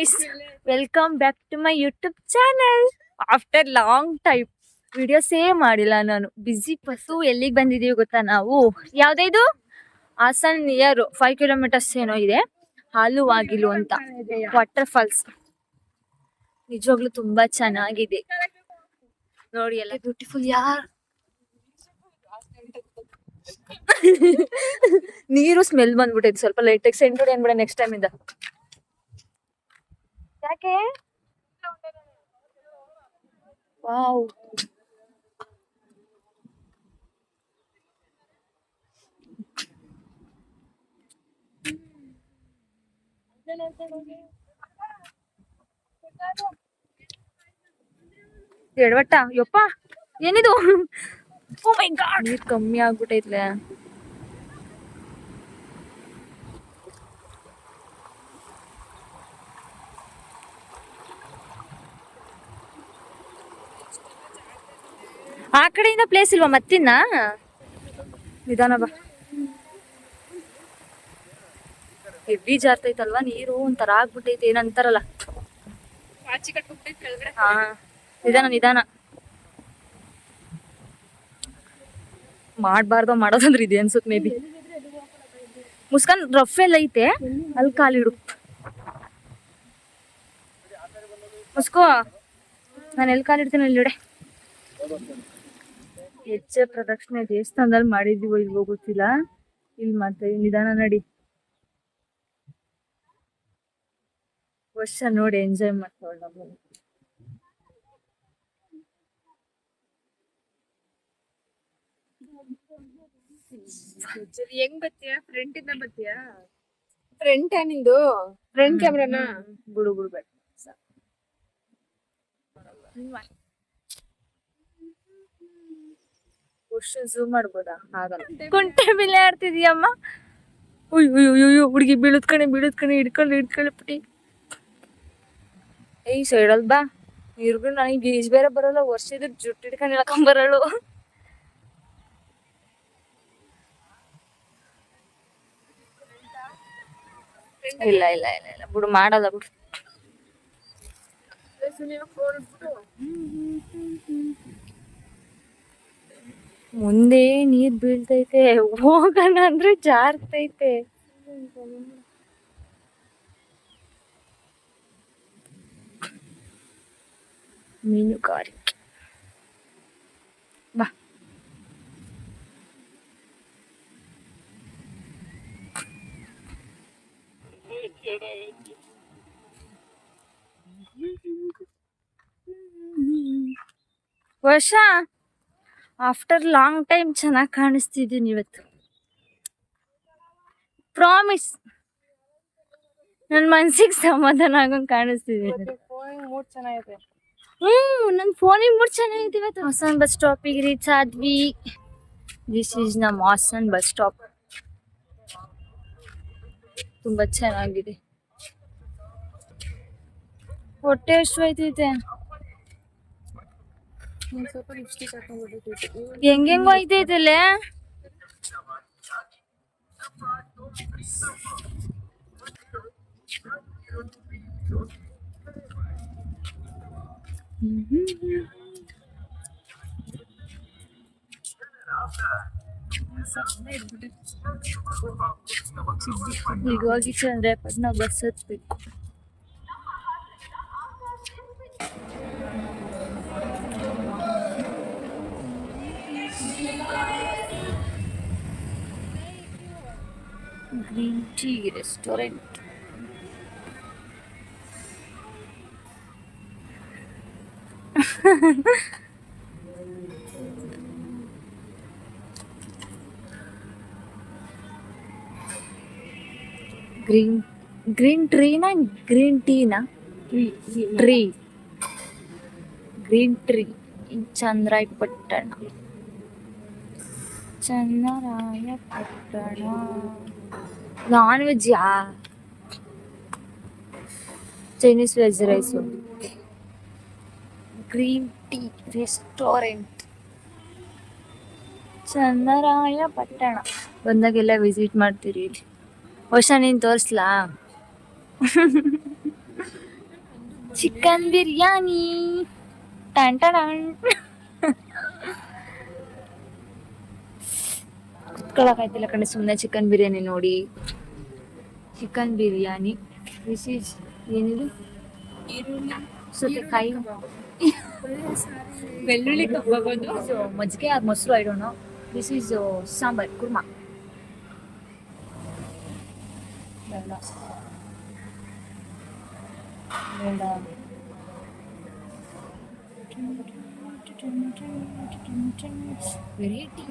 Guys, welcome back to my YouTube channel. After long time ವಿಡಿಯೋಸೇ ಮಾಡಿಲ್ಲ ನಾನು. Busy bus. ಎಲ್ಲಿಗೆ ಬಂದಿದೀವಿ ಗೊತ್ತಾ ನಾವು? ಯಾವ್ದೇ ಇದು ಹಾಸನ್ ನಿಯರ್ 5 ಕಿಲೋಮೀಟರ್ಸ್ ಏನೋ ಇದೆ, ಹಾಲುವಾಗಿಲು ಅಂತ ವಾಟರ್ ಫಾಲ್ಸ್. ನಿಜವಾಗ್ಲೂ ತುಂಬಾ ಚೆನ್ನಾಗಿದೆ ನೋಡಿ, ಎಲ್ಲ ಬ್ಯೂಟಿಫುಲ್ ಯಾರ್. ನೀರು ಸ್ಮೆಲ್ ಬಂದ್ಬಿಟ್ಟೈತೆ ಸ್ವಲ್ಪ ಲೈಟಾಗಿ. ಸೆಂಟ್ ಏನ್ಬಿಡ ನೆಕ್ಸ್ಟ್ ಟೈಮ್ ಇಂದ. ಯಾಕೆ? ವಾವ್, ಎಡವಟ್ಟ ಯಪ್ಪ, ಏನಿದು? ಓ ಮೈ ಗಾಡ್, ನೀರ್ ಕಮ್ಮಿ ಆಗ್ಬಿಟ್ಟೈತ್ಲೆ. ಆ ಕಡೆಯಿಂದ ಪ್ಲೇಸ್ ಇಲ್ವಾ ಮತ್ತಿನ್ನ? ನಿಧಾನ ಬಾ. ಹೆವಿ ಜಾರ್ತೈತಲ್ವಾ ನೀರು, ಒಂಥರ ಆಗ್ಬಿಟ್ಟೈತೆ. ಏನಂತಾರಲ್ಲ, ಹಾ, ನಿಧಾನ ನಿಧಾನ. ಮಾಡ್ಬಾರ್ದು ಮಾಡೋದಂದ್ರೆ ಇದೆ ಅನ್ಸುತ್ತೆ ಮೇ ಬಿ. ಮುಸ್ಕಾನ್ ರಫ್ ಎಲ್ಲ ಐತೆ, ಅಲ್ಲಿ ಕಾಲಿಡು. ಮುಸ್ಕೋ, ನಾನು ಎಲ್ಲಿ ಕಾಲಿಡ್ತೀನಿ ಅಲ್ಲಿಡೆ. ಹೆಜ್ಜೆ ಪ್ರದಕ್ಷಿಣೆ ದೇವಸ್ಥಾನದಲ್ಲಿ ಮಾಡಿದೀವೋ ಇಲ್ವೋ ಗೊತ್ತಿಲ್ಲ, ಇಲ್ಲಿ ಮಾಡ್ತೀವಿ. ನಿಧಾನ ನಡಿ. ವರ್ಷ ನೋಡಿ ಎಂಜಾಯ್ ಮಾಡ್ತಾವಳ ನಾವು. ಹೆಂಗ್ ಬತ್ತೀಯಾ? ಫ್ರಂಟ್ ಇಂದ ಬತ್ತೀಯಾ? ಫ್ರಂಟ್ ನಿಂದು ಫ್ರಂಟ್ ಕ್ಯಾಮ್ರಾನ ಬಿಡು ಬಿಡ್ಬೇಡ. ವರ್ಷ ಝೂಮ್ ಮಾಡ್ಬೋದಾ? ಆಗಲ್ಲ. ಕುಂಟೆ ಬಿಲ್ಲೆ ಆಡ್ತಿದ್ಯಮ್ಮ. ಉಯ್ ಉಯ್ ಉಯ್ ಉಯ್, ಹುಡುಗಿ ಬೀಳುದ್ ಕಣೆ ಹಿಡ್ಕೊಳ್ಳಿ. ಏಯ್ ಸೈಡಲ್ ಬಾ. ಇರ್ಗು ನನಗೆ ಈಜ್ ಬೇರೆ ಬರಲ್ಲ. ವರ್ಷದ ಜುಟ್ಟು ಹಿಡ್ಕೊಂಡು ಇಳ್ಕೊಂಡ್ ಬರಳು. ಇಲ್ಲ ಇಲ್ಲ ಇಲ್ಲ ಇಲ್ಲ ಬಿಡು, ಮಾಡಲ್ಲ ಬಿಡು. ಮುಂದೆ ನೀರ್ ಬೀಳ್ತೈತೆ, ಹೋಗೋಣ ಅಂದ್ರೆ ಜಾರ್ತೈತೆ. ಮೀನುಗಾರಿಕೆ ಬಾ. ವರ್ಷ ಆಫ್ಟರ್ ಲಾಂಗ್ ಟೈಮ್ ಚೆನ್ನಾಗಿ ಕಾಣಿಸ್ತಿದ್ದೀನಿ ಇವತ್ತು. ಪ್ರಾಮಿಸ್, ನನ್ ಮನ್ಸಿಗೆ ಸಮಾಧಾನ ಆಗಂಗ್ ಕಾಣಿಸ್ತಿದ್ದೀನಿ. ನನ್ ಫೋನಿಗೆ ಮೂಡ್ ಚೆನ್ನಾಗಿದೆ ಇವತ್ತು. ಹಾಸನ್ ಬಸ್ ಸ್ಟಾಪಿಗೆ ರೀಚ್ ಆದ್ವಿ. ದಿಸ್ ಈಸ್ ನಮ್ ಹಾಸನ್ ಬಸ್ ಸ್ಟಾಪ್. ತುಂಬಾ ಚೆನ್ನಾಗಿದೆ. ಹೊಟ್ಟೆ ಎಷ್ಟು ಹೋಯ್ತೈತೆ. ಹೆಂಗೆಂಗೋ ಹೋಯ್ತೈತಲ್ಲೇ. ಈಗ ಹೋಗಿ ಚಂದ್ರಪಟ್ಟಣ ಬಸ್ ಹತ್ಬೇಕು. Green tea restaurant. ಗ್ರೀನ್ ಟ್ರೀನಾ ಗ್ರೀನ್ ಟೀನಾ? Tree, green tree. Channarayapatna. Non veg ಯಾ? Chinese veg rice. Green tea restaurant, Channarayapatna. ಬಂದಾಗೆಲ್ಲ ವಿಸಿಟ್ ಮಾಡ್ತೀರಿ ಇಲ್ಲಿ. ವರ್ಷ ನೀನ್ ತೋರಿಸ್ಲಾ? ಚಿಕನ್ ಬಿರಿಯಾನಿ ಟನ್ ಟನ್ ಕುತ್ಕೊಳಕಾಯ್ತಿಲ್ಲ ಕಣೆ ಸುಮ್ಮನೆ ಚಿಕನ್ ಬಿರಿಯಾನಿ ನೋಡಿ. ಚಿಕನ್ ಬಿರಿಯಾನಿ ದಿಸ್ ಈಸ್ ಏನಿದು ಸೌತೆಕಾಯಿ ಬೆಳ್ಳುಳ್ಳಿ ಕಬಾಬ್ ಅದು. ಮಜ್ಜಿಗೆ ಆರ್ ಮೊಸರು I don't know. This is sambar kurma. ಬೇಡ ಬೇಡ. ವೆರೈಟಿ